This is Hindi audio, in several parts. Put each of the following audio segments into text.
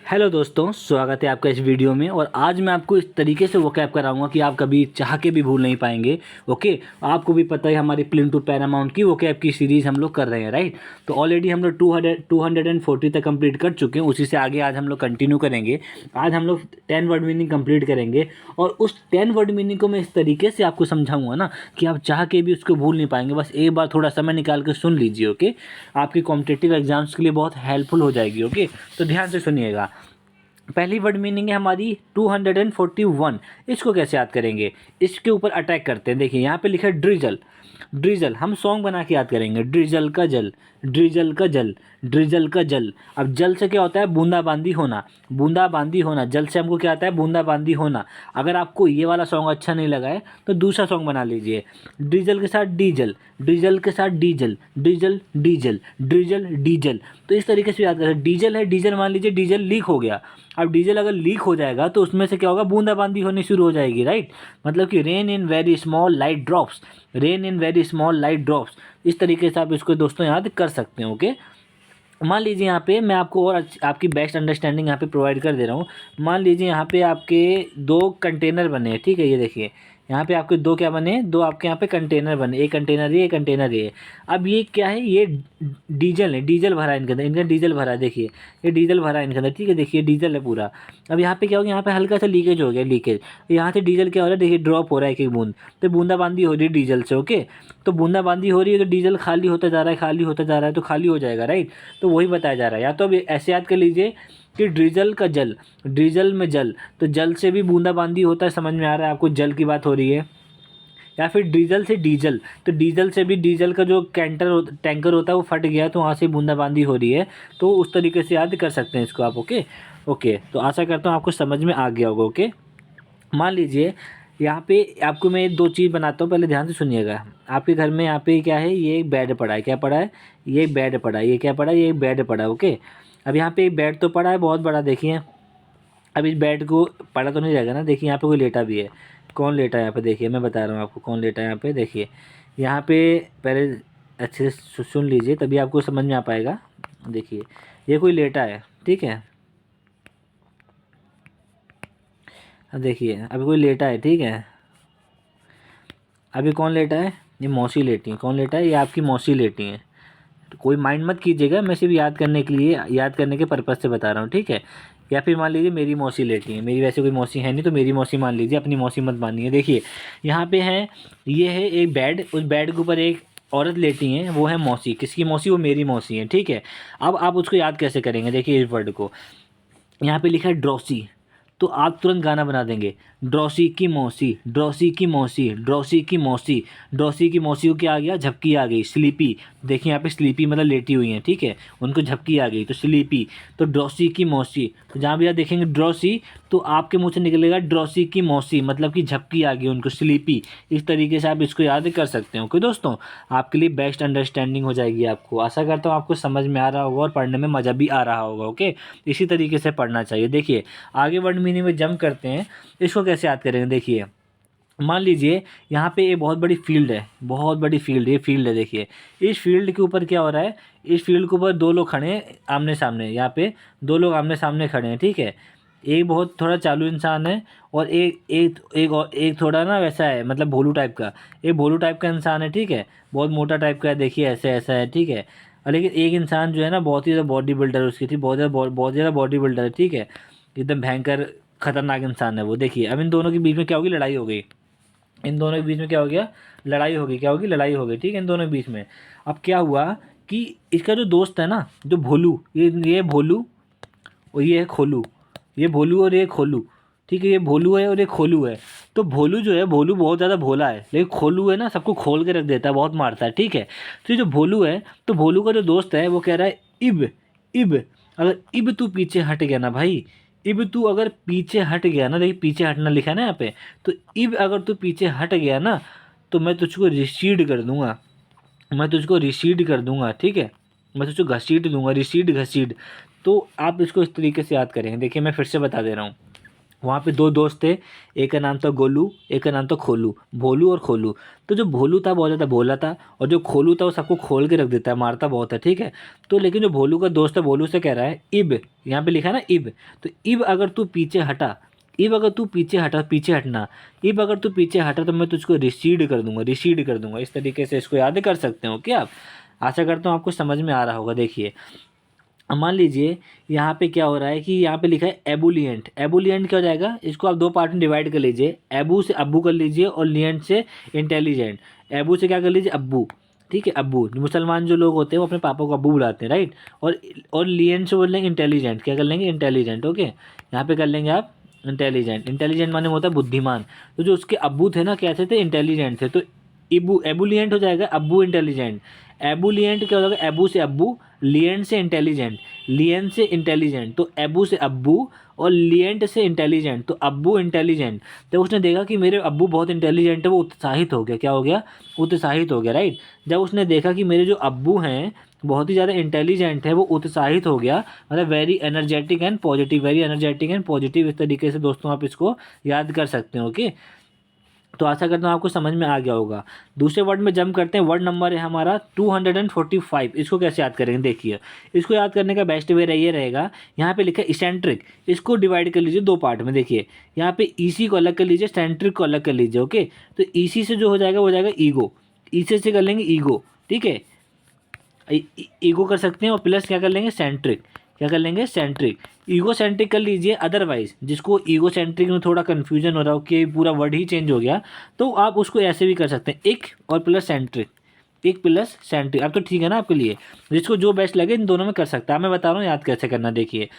हेलो दोस्तों, स्वागत है आपका इस वीडियो में। और आज मैं आपको इस तरीके से वोकैब कराऊंगा कि आप कभी चाह के भी भूल नहीं पाएंगे। ओके, आपको भी पता है हमारी प्लेन टू पैरामाउंट की वोकैब की सीरीज़ हम लोग कर रहे हैं, राइट। तो ऑलरेडी हम लोग 240 तक कंप्लीट कर चुके हैं। उसी से आगे आज हम लोग कंटिन्यू करेंगे। आज हम लोग 10 वर्ड मीनिंग कंप्लीट करेंगे और उस 10 वर्ड मीनिंग को मैं इस तरीके से आपको समझाऊंगा ना कि आप चाह के भी उसको भूल नहीं पाएंगे। बस एक बार थोड़ा समय निकाल के सुन लीजिए। ओके, आपकी कॉम्पिटिटिव एग्जाम्स के लिए बहुत हेल्पफुल हो जाएगी। ओके, तो ध्यान से सुनिएगा। पहली वर्ड मीनिंग है हमारी 241। इसको कैसे याद करेंगे, इसके ऊपर अटैक करते हैं। देखिए यहाँ पे लिखा है ड्रिजल। ड्रिजल हम सॉन्ग बना के याद करेंगे। ड्रिजल का जल, ड्रिजल का जल, ड्रिजल का जल। अब जल से क्या होता है, बूंदाबांदी होना। बूंदाबांदी होना, जल से हमको क्या आता है, बूंदाबांदी होना। अगर आपको ये वाला सॉन्ग अच्छा नहीं लगा है तो दूसरा सॉन्ग बना लीजिए। डीजल के साथ डीजल, डीजल के साथ diesel, diesel diesel, diesel diesel. तो इस तरीके से याद करें। डीजल है, डीजल मान लीजिए डीजल लीक हो गया। अब डीजल अगर लीक हो जाएगा तो उसमें से क्या होगा, बूंदाबांदी होनी शुरू हो जाएगी, राइट। मतलब कि rain in very small light drops, rain in very small light drops. इस तरीके से आप इसको दोस्तों याद कर सकते हैं। ओके, मान लीजिए यहाँ पे मैं आपको और आपकी बेस्ट अंडरस्टैंडिंग यहाँ पे प्रोवाइड कर दे रहा हूँ। मान लीजिए यहाँ पे आपके दो कंटेनर बने हैं, ठीक है। ये देखिए यहाँ पे आपके दो क्या बने, दो आपके यहाँ पे कंटेनर बने। एक कंटेनर ये, एक कंटेनर ये। अब ये क्या है, ये डीजल है, डीजल भरा है इनके अंदर, इनका डीजल भरा है। देखिए ये डीजल भरा है इनके अंदर, ठीक है। देखिए डीजल है पूरा। अब यहाँ पे क्या हो गया, यहाँ पे हल्का सा लीकेज हो गया, लीकेज। यहाँ से डीजल क्या हो रहा है, देखिए ड्रॉप हो रहा है एक एक बूंद। तो बूंदाबांदी हो रही है डीजल से। ओके, तो बूंदाबांदी हो रही है तो डीजल खाली होता जा रहा है, खाली होता जा रहा है, तो खाली हो जाएगा, राइट। तो वही बताया जा रहा है। या तो अब ऐसे याद कर लीजिए कि डीजल का जल, डीजल में जल, तो जल से भी बूंदाबांदी होता है, समझ में आ रहा है आपको, जल की बात हो रही है। या फिर डीजल से डीजल, तो डीजल से भी डीजल का जो टैंकर होता है वो फट गया, तो वहाँ से बूंदाबांदी हो रही है। तो उस तरीके से याद कर सकते हैं इसको आप। ओके ओके, तो आशा करता हूँ आपको समझ में आ गया होगा। ओके, मान लीजिए यहाँ पे आपको मैं दो चीज़ बनाता हूँ, पहले ध्यान से सुनिएगा। आपके घर में यहाँ पे क्या है, ये एक बेड पड़ा है। क्या पड़ा है, ये बेड पड़ा है। ये क्या पड़ा है, ये एक बेड पड़ा है। ओके, अब यहाँ पे एक बेड तो पड़ा है बहुत बड़ा, देखिए। अब इस बेड को पड़ा तो नहीं रहेगा ना, देखिए यहाँ पे कोई लेटा भी है। कौन लेटा है यहाँ पे, देखिए मैं बता रहा हूँ आपको कौन लेटा है यहाँ पे। देखिए यहाँ पे पहले अच्छे से सुन लीजिए, तभी आपको समझ में आ पाएगा। देखिए ये कोई लेटा है, ठीक है। अब देखिए अभी कोई लेटा है, ठीक है। अभी कौन लेटा है, ये मौसी लेटी है। कौन लेटा है, ये आपकी मौसी लेटी हैं। तो कोई माइंड मत कीजिएगा, मैं सिर्फ याद करने के लिए, याद करने के पर्पज़ से बता रहा हूँ, ठीक है। या फिर मान लीजिए मेरी मौसी लेटी है। मेरी वैसे कोई मौसी है नहीं, तो मेरी मौसी मान लीजिए, अपनी मौसी मत मानिए। देखिए यहाँ पे है, ये है एक बेड, उस बेड के ऊपर एक औरत लेटी हैं, वो है मौसी। किसकी मौसी, वो मेरी मौसी है, ठीक है। अब आप उसको याद कैसे करेंगे, देखिए इस वर्ड को। यहाँ पे लिखा है ड्रॉसी, तो आप तुरंत गाना बना देंगे। ड्रॉसी की मौसी, ड्रॉसी की मौसी, ड्रॉसी की मौसी। ड्रॉसी की मौसी को क्या आ गया, झपकी आ गई। स्लीपी, देखिए यहाँ पे स्लीपी मतलब लेटी हुई हैं, ठीक है। उनको झपकी आ गई तो स्लीपी। तो ड्रॉसी की मौसी, तो जहाँ भी आप देखेंगे ड्रॉसी, तो आपके मुंह से निकलेगा ड्रॉसी की मौसी, मतलब कि झपकी आ गई उनको, स्लीपी। इस तरीके से आप इसको याद कर सकते हो। ओके दोस्तों, आपके लिए बेस्ट अंडरस्टैंडिंग हो जाएगी आपको। आशा करता हूँ आपको समझ में आ रहा होगा और पढ़ने में मज़ा भी आ रहा होगा। ओके, इसी तरीके से पढ़ना चाहिए। देखिए आगे वर्ड मीनिंग में जंप करते हैं। इसको कैसे याद करेंगे, देखिए मान लीजिए यहाँ पे एक बहुत बड़ी फील्ड है, बहुत बड़ी फील्ड, ये फील्ड है। देखिए इस फील्ड के ऊपर क्या हो रहा है, इस फील्ड के ऊपर दो लोग खड़े हैं आमने सामने। यहाँ पे दो लोग आमने सामने खड़े हैं, ठीक है। एक बहुत थोड़ा चालू इंसान है और एक थोड़ा ना वैसा है, मतलब भोलू टाइप का। एक भोलू टाइप का इंसान है, ठीक है। बहुत मोटा टाइप का है, देखिए ऐसे ऐसा है, ठीक है। और लेकिन एक इंसान जो है ना, बहुत ही ज़्यादा बॉडी बिल्डर उसकी थी, बहुत ज़्यादा बॉडी बिल्डर है, ठीक है। एकदम भयंकर खतरनाक इंसान है वो। देखिए अब इन दोनों के बीच में क्या होगी, लड़ाई हो गई। इन दोनों के बीच में क्या हो गया, लड़ाई होगी। क्या होगी, लड़ाई हो गई, ठीक है, इन दोनों के बीच में। अब क्या हुआ कि इसका जो दोस्त है ना, जो भोलू, ये भोलू और ये है खोलू। ये भोलू और ये खोलू, ठीक है। ये भोलू है और ये खोलू है। तो भोलू जो है, भोलू बहुत ज़्यादा भोला है, लेकिन खोलू है ना, सबको खोल के रख देता है, बहुत मारता है, ठीक है। तो ये जो भोलू है, तो भोलू का जो दोस्त है वो कह रहा है, इब इब, अगर इब तू पीछे हट गया ना भाई, इब तू अगर पीछे हट गया ना, देखिए पीछे हटना लिखा है ना यहाँ पे, तो इब अगर तू पीछे हट गया ना, तो मैं तुझको रिसीड कर दूंगा, मैं तुझको रिसीड कर दूंगा, ठीक है। मैं तुझको घसीट दूंगा, रिसीड घसीट। तो आप इसको इस तरीके से याद करेंगे। देखिए मैं फिर से बता दे रहा हूँ। वहाँ पे दो दोस्त थे, एक का नाम था गोलू, एक का नाम था खोलू, भोलू और खोलू। तो जो भोलू था बहुत ज़्यादा भोला था, और जो खोलू था वो सबको खोल के रख देता है, मारता बहुत है, ठीक है। तो लेकिन जो भोलू का दोस्त है, भोलू से कह रहा है इब, यहाँ पे लिखा है ना इब, तो इब अगर तू पीछे हटा, इब अगर तू पीछे हटा, पीछे हटना, इब अगर तू पीछे हटा तो मैं तुझको रिसीड कर दूंगा, रिसीड कर दूंगा। इस तरीके से इसको याद कर सकते हो क्या आप। आशा करता हूँ आपको समझ में आ रहा होगा। देखिए अब मान लीजिए यहाँ पे क्या हो रहा है कि यहाँ पे लिखा है एबुलियंट। एबुलियंट क्या हो जाएगा, इसको आप दो पार्ट में डिवाइड कर लीजिए, एबू से अब्बू कर लीजिए और लियंट से इंटेलिजेंट। एबू से क्या कर लीजिए, अब्बू, ठीक है, अब्बू। मुसलमान जो लोग होते हैं वो अपने पापा को अब्बू बुलाते हैं, राइट। और लियंट से बोल लेंगे इंटेलिजेंट, क्या कर लेंगे, इंटेलिजेंट, ओके। यहाँ पे कर लेंगे आप इंटेलिजेंट। इंटेलिजेंट माने होता है बुद्धिमान। तो जो उसके अब्बू थे ना, कैसे थे, इंटेलिजेंट थे। तो इबू एबुलियंट हो जाएगा, अब्बू इंटेलिजेंट। एबुलियंट क्या हो जाएगा, एबू से अब्बू, लियंट से इंटेलिजेंट, लियन से इंटेलिजेंट। तो एबू से अब्बू और लियंट से इंटेलिजेंट, तो अब्बू इंटेलिजेंट। तो उसने देखा कि मेरे अब्बू बहुत इंटेलिजेंट है, वो उत्साहित हो गया। क्या हो गया, उत्साहित हो गया, राइट। जब उसने देखा कि मेरे जो अब्बू हैं बहुत ही ज़्यादा इंटेलिजेंट है, वो उत्साहित हो गया, मतलब very energetic and positive, very energetic and positive. इस तरीके से दोस्तों आप इसको याद कर सकते हो, ओके। तो आशा करता हूँ आपको समझ में आ गया होगा। दूसरे वर्ड में जंप करते हैं। वर्ड नंबर है हमारा 245। इसको कैसे याद करेंगे, देखिए इसको याद करने का बेस्ट वे ये रहेगा, यहाँ पे लिखा है इसेंट्रिक। इसको डिवाइड कर लीजिए दो पार्ट में। देखिए यहाँ पे ईसी को अलग कर लीजिए, सेंट्रिक को अलग कर लीजिए, ओके। तो ईसी से जो हो जाएगा वो जाएगा ईगो, ईसी से कर लेंगे ईगो, ठीक है, ईगो कर सकते हैं। और प्लस क्या कर लेंगे, सेंट्रिक, क्या कर लेंगे, सेंट्रिक। ईगो सेंट्रिक कर लीजिए। अदरवाइज जिसको ईगो सेंट्रिक में थोड़ा कन्फ्यूजन हो रहा हो कि पूरा वर्ड ही चेंज हो गया, तो आप उसको ऐसे भी कर सकते हैं, एक और प्लस सेंट्रिक, एक प्लस सेंट्रिक। अब तो ठीक है ना आपके लिए, जिसको जो बेस्ट लगे इन दोनों में कर सकता है। मैं बता रहा हूँ याद कैसे करना। देखिए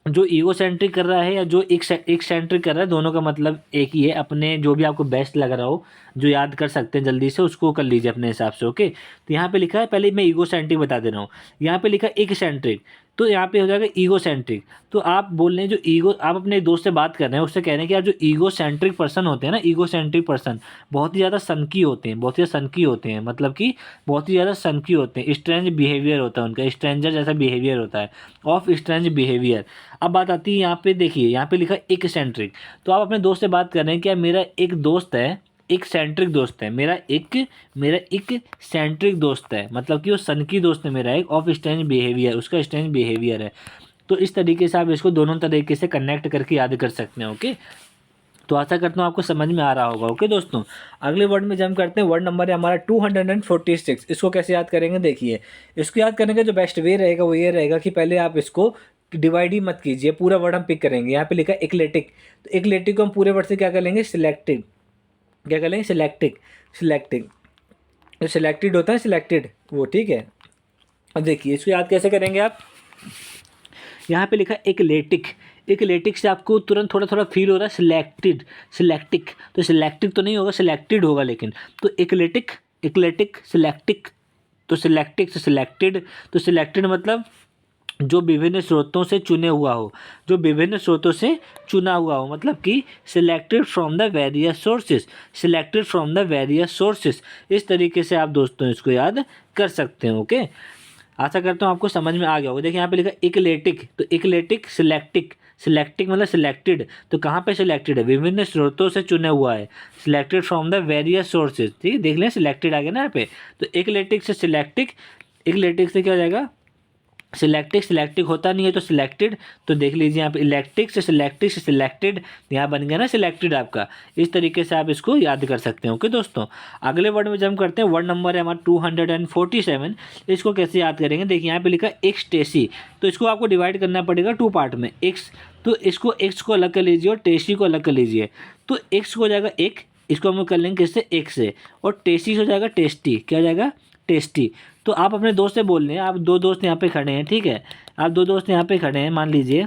जो ईगो सेंट्रिक कर रहा है या जो एक सेंट्रिक कर रहा है, दोनों का मतलब एक ही है। अपने जो भी आपको बेस्ट लग रहा हो, जो याद कर सकते हैं जल्दी से, उसको कर लीजिए अपने हिसाब से, ओके। तो यहाँ पे लिखा है, पहले मैं ईगो सेंट्रिक बता दे रहा हूँ। यहाँ पे लिखा है एक सेंट्रिक, तो यहाँ पे हो जाएगा ईगो सेंट्रिक। तो आप बोल रहे हैं जो ईगो, आप अपने दोस्त से बात कर रहे हैं, उससे कह रहे हैं कि यार जो ईगो सेंट्रिक पर्सन होते हैं ना, ईगो सेंट्रिक पर्सन बहुत ही ज़्यादा सनकी होते हैं, बहुत ही सनकी होते हैं, मतलब कि बहुत ही ज़्यादा सनकी होते हैं। स्ट्रेंज बिहेवियर होता है उनका, स्ट्रेंजर जैसा बिहेवियर होता है, ऑफ स्ट्रेंज बिहेवियर। अब बात आती है यहाँ पे, देखिए यहाँ पे लिखा एक सेंट्रिक। तो आप अपने दोस्त से बात कर रहे हैं कि यार मेरा एक दोस्त है, एक सेंट्रिक दोस्त है, मेरा एक सेंट्रिक दोस्त है, मतलब कि वो सनकी दोस्त है मेरा, एक ऑफ स्ट्रेंज बिहेवियर, उसका स्ट्रेंज बिहेवियर है। तो इस तरीके से आप इसको दोनों तरीके से कनेक्ट करके याद कर सकते हैं, ओके। तो आशा करता हूँ आपको समझ में आ रहा होगा, ओके दोस्तों। अगले वर्ड में जंप करते हैं। वर्ड नंबर है हमारा 246। इसको कैसे याद करेंगे, देखिए इसको याद करने का जो बेस्ट वे रहेगा वो ये रहेगा कि पहले आप इसको डिवाइड ही मत कीजिए, पूरा वर्ड हम पिक करेंगे। यहाँ पे लिखा है एक्लेटिक, तो एक्लेटिक को हम पूरे वर्ड से क्या कर लेंगे, सिलेक्टिव, क्या कर लेंगे, सिलेक्टिक, सिलेक्टिंग। जो सिलेक्टेड होता है, सिलेक्टेड वो, ठीक है। अब देखिए इसको याद कैसे करेंगे आप। यहाँ पे लिखा है एक्लेटिक, एक्लेटिक से आपको तुरंत थोड़ा थोड़ा फील हो रहा है सिलेक्टेड, सिलेक्टिक, तो सिलेक्टिक तो नहीं होगा, सिलेक्टेड होगा लेकिन। तो एक्लेटिक, एक्लेटिक, सिलेक्टिक, तो सिलेक्टिक से सिलेक्टेड। तो सिलेक्टेड मतलब जो विभिन्न स्रोतों से चुने हुआ हो, जो विभिन्न स्रोतों से चुना हुआ हो, मतलब कि selected from the various sources, selected from the various sources. इस तरीके से आप दोस्तों इसको याद कर सकते हैं, ओके। आशा करता हूँ आपको समझ में आ गया होगा। देखिए यहाँ पे लिखा इक्लेटिक, तो इक्लेटिक, सिलेक्टिक, सिलेक्टिक मतलब सिलेक्टेड, तो कहाँ पे सिलेक्टेड है, विभिन्न स्रोतों से चुने हुआ है, selected from the various sources, ठीक है, देख लें सिलेक्टेड आ गया ना यहाँ पे। तो इक्लेटिक से सिलेक्टिक, इक्लेटिक से क्या हो जाएगा, सिलेक्टिक, सिलेक्टिक होता नहीं है तो सिलेक्टेड। तो देख लीजिए यहाँ पे इलेक्ट्रिक से सिलेक्टिक से सिलेक्टेड, यहाँ बन गया ना सिलेक्टेड आपका। इस तरीके से आप इसको याद कर सकते हैं, ओके दोस्तों। अगले वर्ड में जंप करते हैं। वर्ड नंबर है हमारा 247। इसको कैसे याद करेंगे, देखिए यहाँ पे लिखा एक्सटेसी। तो इसको आपको डिवाइड करना पड़ेगा टू पार्ट में, एक्स, तो इसको एक्स को अलग कर लीजिए और टेसी को अलग कर लीजिए। तो एक्स को हो जाएगा एक, इसको हम कर लेंगे किससे, एक से, और टेसी हो जाएगा टेस्टी, क्या हो जाएगा, टेस्टी। तो आप अपने दोस्त से बोल रहे हैं, आप दो दोस्त यहाँ पे खड़े हैं, ठीक है, आप दो दोस्त यहाँ पे खड़े हैं मान लीजिए।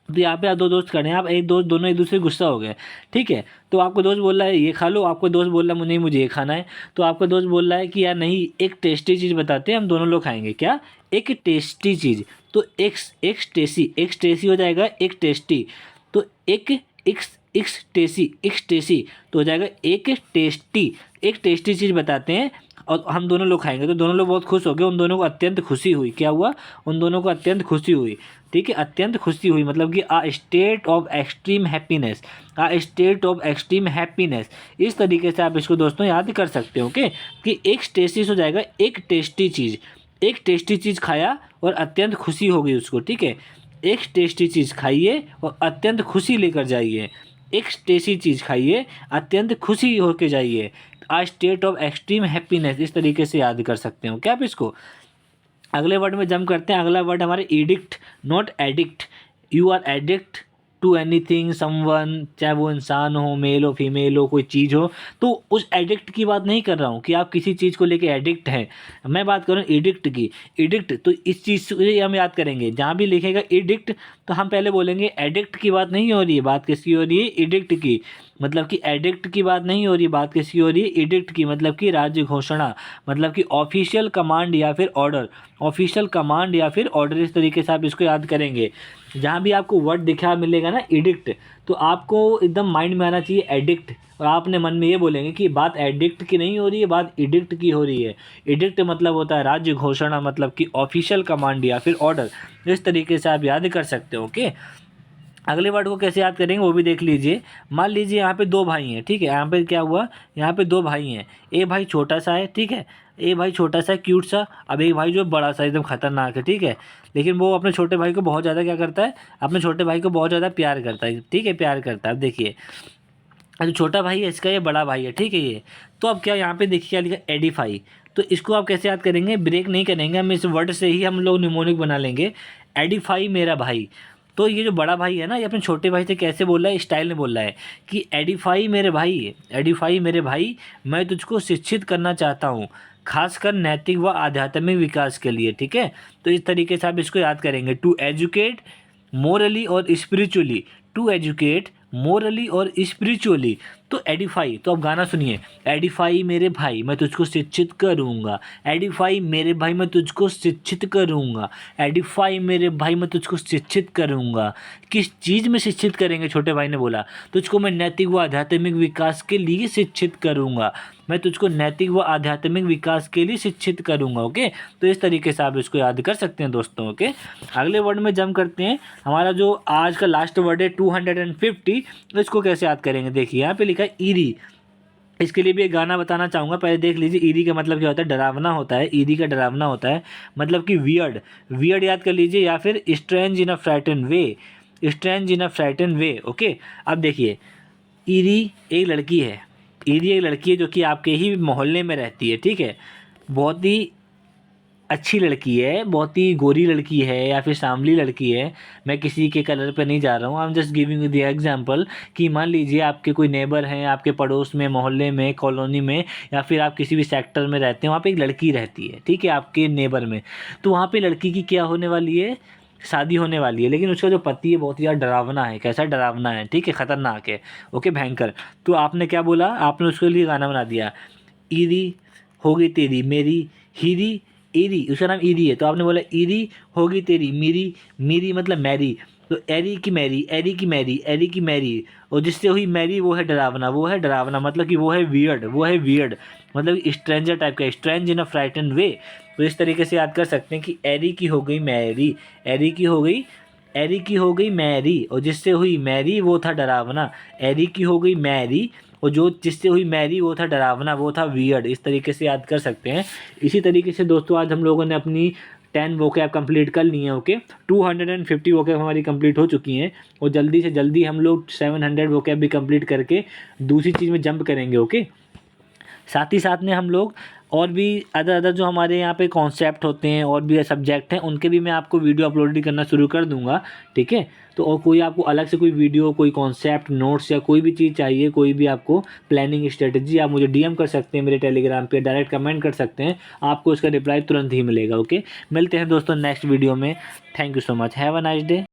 तो यहाँ पे आप दो दोस्त खड़े हैं, आप एक दोस्त, दोनों एक दूसरे गुस्सा हो गए, ठीक है। तो आपको दोस्त बोल रहा है ये खा लो, आपको दोस्त बोल रहा है नहीं मुझे ये खाना है। तो आपका दोस्त बोल रहा है कि यार नहीं, एक टेस्टी चीज़ बताते हैं हम दोनों लोग खाएंगे, क्या, एक टेस्टी चीज़। तो एक्स टेसी, एक्स टेसी हो जाएगा एक टेस्टी। तो एक एक्स टेसी तो हो जाएगा एक टेस्टी, एक टेस्टी चीज़ बताते हैं और हम दोनों लोग खाएंगे। तो दोनों लोग बहुत खुश हो गए, उन दोनों को अत्यंत खुशी हुई, क्या हुआ, उन दोनों को अत्यंत खुशी हुई। ठीक है, अत्यंत खुशी हुई मतलब कि a state of extreme happiness, a state of extreme happiness. इस तरीके से आप इसको दोस्तों याद कर सकते हो। ओके, कि एक टेस्टी हो जाएगा, एक टेस्टी चीज़, एक टेस्टी चीज़ खाया और अत्यंत खुशी हो गई उसको। ठीक है, एक टेस्टी चीज़ खाइए और अत्यंत खुशी लेकर जाइए, एक टेस्टी चीज़ खाइए, अत्यंत खुशी होके जाइए, आ स्टेट ऑफ एक्सट्रीम हैप्पीनेस। इस तरीके से याद कर सकते हो क्या आप इसको। अगले वर्ड में जंप करते हैं। अगला वर्ड हमारे addict, not addict. You are addict to anything someone, चाहे वो इंसान हो, मेल हो, फीमेल हो, कोई चीज़ हो, तो उस एडिक्ट की बात नहीं कर रहा हूँ कि आप किसी चीज़ को लेके एडिक्ट हैं। मैं बात कर रहा हूँ एडिक्ट की। एडिक्ट तो इस चीज़ से हम याद करेंगे, जहाँ भी लिखेगा एडिक्ट तो हम पहले बोलेंगे एडिक्ट की बात नहीं हो रही है, बात किसकी हो रही है, एडिक्ट की। मतलब कि एडिक्ट की बात नहीं हो रही है, बात किसकी हो रही है, एडिक्ट की। मतलब कि राज्य घोषणा, मतलब कि ऑफिशियल कमांड या फिर ऑर्डर, ऑफिशियल कमांड या फिर ऑर्डर। इस तरीके से आप इसको याद करेंगे। जहाँ भी आपको वर्ड दिखा मिलेगा ना एडिक्ट, तो आपको एकदम माइंड में आना चाहिए एडिक्ट, और आपने मन में ये बोलेंगे कि बात एडिक्ट की नहीं हो रही है, बात एडिक्ट की हो रही है। एडिक्ट मतलब होता है राज्य घोषणा, मतलब कि ऑफिशियल कमांड या फिर ऑर्डर। इस तरीके से आप याद कर सकते हो। ओके, अगले वर्ड को कैसे याद करेंगे वो भी देख लीजिए। मान लीजिए यहाँ पे दो भाई हैं, ठीक है, यहाँ पे क्या हुआ, यहाँ पे दो भाई हैं। ए भाई छोटा सा है, ठीक है, ए भाई छोटा सा क्यूट सा, अब एक भाई जो बड़ा सा एकदम खतरनाक है, ठीक है, लेकिन वो अपने छोटे भाई को बहुत ज़्यादा क्या करता है, अपने छोटे भाई को बहुत ज़्यादा प्यार करता है, ठीक है, प्यार करता है। अब देखिए, जो छोटा भाई है इसका, ये बड़ा भाई है, ठीक है ये। तो अब क्या यहाँ पे देखिए क्या लिखा, एडिफाई। तो इसको आप कैसे याद करेंगे, ब्रेक नहीं करेंगे हम, इस वर्ड से ही हम लोग निमोनिक बना लेंगे। एडिफाई मेरा भाई। तो ये जो बड़ा भाई है ना, ये अपने छोटे भाई से कैसे बोल रहा है, स्टाइल में बोल रहा है कि एडिफाई मेरे भाई, एडिफाई मेरे भाई, मैं तुझको शिक्षित करना चाहता हूँ, खासकर नैतिक व आध्यात्मिक विकास के लिए। ठीक है, तो इस तरीके से आप इसको याद करेंगे। टू एजुकेट मोरली और स्पिरिचुअली, टू एजुकेट मोरली और स्पिरिचुअली। तो एडिफाई, तो अब गाना सुनिए। एडिफाई मेरे भाई मैं तुझको शिक्षित करूँगा, एडिफाई मेरे भाई मैं तुझको शिक्षित करूँगा, एडिफाई मेरे भाई मैं तुझको शिक्षित करूँगा। किस चीज़ में शिक्षित करेंगे, छोटे भाई ने बोला, तुझको मैं नैतिक व आध्यात्मिक विकास के लिए शिक्षित करूँगा, मैं तुझको नैतिक व आध्यात्मिक विकास के लिए शिक्षित करूँगा। ओके, तो इस तरीके से आप इसको याद कर सकते हैं दोस्तों। ओके, अगले वर्ड में जंप करते हैं। हमारा जो आज का लास्ट वर्ड है 250, इसको कैसे याद करेंगे, देखिए यहाँ पे लिखा है ईरी। इसके लिए भी एक गाना बताना चाहूँगा, पहले देख लीजिए। ईरी का मतलब क्या होता है, डरावना होता है। ईरी का डरावना होता है, मतलब कि वियर्ड, वियर्ड याद कर लीजिए, या फिर स्ट्रेंज इन अ फ्राइटन वे, स्ट्रेंज इन अ फ्राइटन वे। ओके, अब देखिए, ईरी एक लड़की है, ईरी एक लड़की है जो कि आपके ही मोहल्ले में रहती है, ठीक है, बहुत ही अच्छी लड़की है, बहुत ही गोरी लड़की है या फिर सांवली लड़की है। मैं किसी के कलर पे नहीं जा रहा हूँ, I am just giving the example कि मान लीजिए आपके कोई नेबर हैं, आपके पड़ोस में, मोहल्ले में, कॉलोनी में, या फिर आप किसी भी सेक्टर में रहते हैं, वहाँ पे एक लड़की रहती है, ठीक है, आपके नेबर में। तो वहाँ पे लड़की की क्या होने वाली है, शादी होने वाली है, लेकिन उसका जो पति है बहुत ही ज़्यादा डरावना है। कैसा डरावना है, ठीक है, खतरनाक है, ओके, भयंकर। तो आपने क्या बोला, आपने उसके लिए गाना बना दिया, ईरी होगी तेरी मेरी हीरी, ईरी, उसका नाम ईरी है, तो आपने बोला ईरी होगी तेरी मेरी, मेरी मतलब मैरी, तो एरी की मैरी, एरी की मैरी, एरी की मैरी, और जिससे हुई मैरी वो है डरावना, वो है डरावना, मतलब कि वो है वियर्ड, वो है वियर्ड, मतलब स्ट्रेंजर टाइप का, स्ट्रेंज इन अ फ्राइटन वे। तो इस तरीके से याद कर सकते हैं कि एरी की हो गई मैरी, एरी की हो गई, एरी की हो गई मैरी, और जिससे हुई मैरी वो था डरावना। एरी की हो गई मैरी, और जो जिससे हुई मैरी वो था डरावना, वो था वियर्ड। इस तरीके से याद कर सकते हैं। इसी तरीके से दोस्तों आज हम लोगों ने अपनी 10 वोकैब कंप्लीट कर ली हैं। ओके, 250 वोकैब हमारी कंप्लीट हो चुकी हैं, और जल्दी से जल्दी हम लोग 700 वोकैब भी कंप्लीट करके दूसरी चीज़ में जंप करेंगे। ओके, साथ ही साथ में हम लोग और भी अदर जो हमारे यहाँ पे कॉन्सेप्ट होते हैं और भी सब्जेक्ट हैं, उनके भी मैं आपको वीडियो अपलोड करना शुरू कर दूँगा, ठीक है। तो और कोई आपको अलग से कोई वीडियो, कोई कॉन्सेप्ट, नोट्स या कोई भी चीज़ चाहिए, कोई भी आपको प्लानिंग स्ट्रेटजी, आप मुझे डीएम कर सकते हैं मेरे टेलीग्राम पे, डायरेक्ट कमेंट कर सकते हैं, आपको इसका रिप्लाई तुरंत ही मिलेगा। ओके, मिलते हैं दोस्तों नेक्स्ट वीडियो में। Thank you so much, have a nice day.